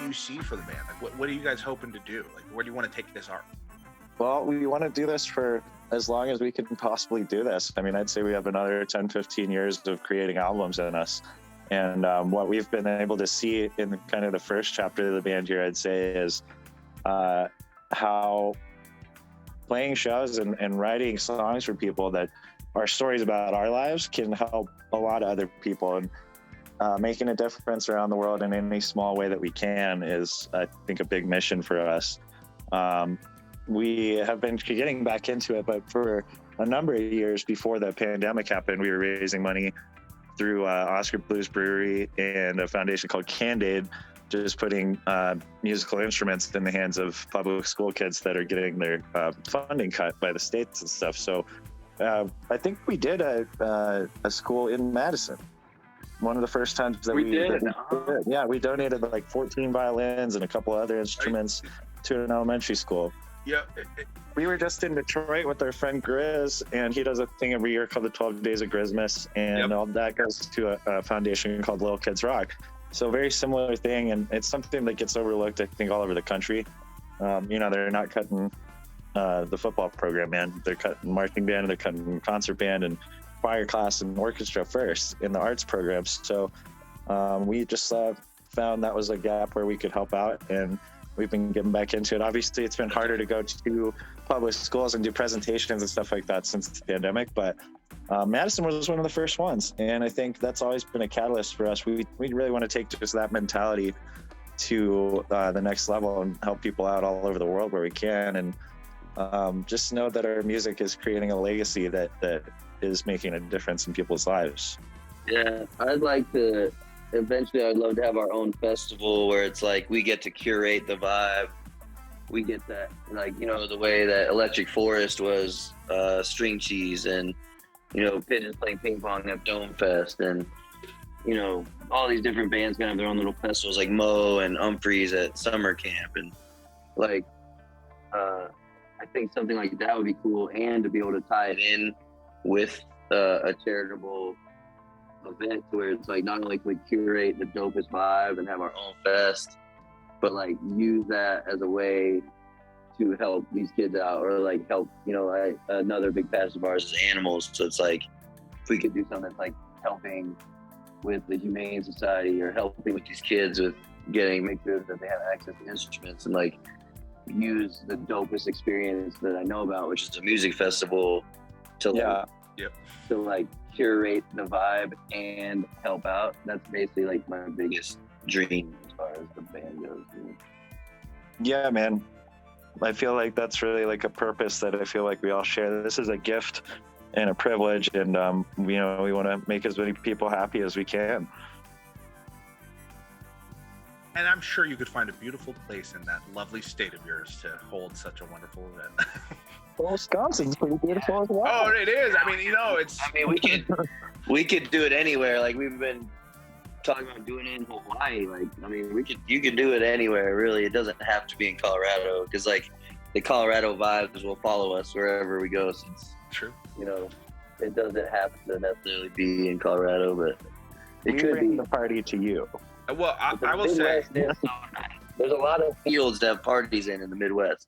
you see for the band? Like, what are you guys hoping to do? Like, where do you want to take this art? Well, we want to do this for as long as we can possibly do this. I mean, I'd say we have another 10, 15 years of creating albums in us. And what we've been able to see in kind of the first chapter of the band here, I'd say, is how playing shows and writing songs for people that are stories about our lives can help a lot of other people. And making a difference around the world in any small way that we can is, I think, a big mission for us. We have been getting back into it, but for a number of years before the pandemic happened, we were raising money through Oscar Blues Brewery and a foundation called Candid, just putting musical instruments in the hands of public school kids that are getting their funding cut by the states and stuff. So I think we did a school in Madison. One of the first times that we did. Yeah, we donated like 14 violins and a couple other instruments to an elementary school. Yeah. We were just in Detroit with our friend Grizz, and he does a thing every year called the 12 Days of Grizmas, and all that goes to a foundation called Little Kids Rock. So very similar thing, and it's something that gets overlooked, I think, all over the country. They're not cutting the football program, man. They're cutting marching band, they're cutting concert band, and choir class and orchestra first in the arts programs. So we just found that was a gap where we could help out, and we've been getting back into it. Obviously, it's been harder to go to public schools and do presentations and stuff like that since the pandemic, but Madison was one of the first ones, and I think that's always been a catalyst for us. We really want to take just that mentality to the next level and help people out all over the world where we can, and just know that our music is creating a legacy that is making a difference in people's lives. Yeah, I'd love to have our own festival where it's like we get to curate the vibe. We get that, like, the way that Electric Forest was string cheese, and Pigeons playing ping pong at Dome Fest, and all these different bands gonna have their own little festivals, like Mo and Humphreys at summer camp, and like I think something like that would be cool, and to be able to tie it in with a charitable event where it's like not only can we curate the dopest vibe and have our own fest, but like use that as a way to help these kids out, or like help, like another big passion of ours is animals. So it's like if we could do something that's like helping with the Humane Society, or helping with these kids with make sure that they have access to instruments, and like use the dopest experience that I know about, which is a music festival, to like curate the vibe and help out. That's basically like my biggest dream as far as the band goes. Yeah, man. I feel like that's really like a purpose that I feel like we all share. This is a gift and a privilege, and we want to make as many people happy as we can. And I'm sure you could find a beautiful place in that lovely state of yours to hold such a wonderful event. Well, Wisconsin's pretty beautiful as well. Oh, it is. I mean, we could do it anywhere. Like we've been talking about doing it in Hawaii. Like, I mean, you could do it anywhere. Really, it doesn't have to be in Colorado, because like the Colorado vibes will follow us wherever we go. Since true, it doesn't have to necessarily be in Colorado, but it could bring be the party to you. Well, I will say there's a lot of fields to have parties in the Midwest.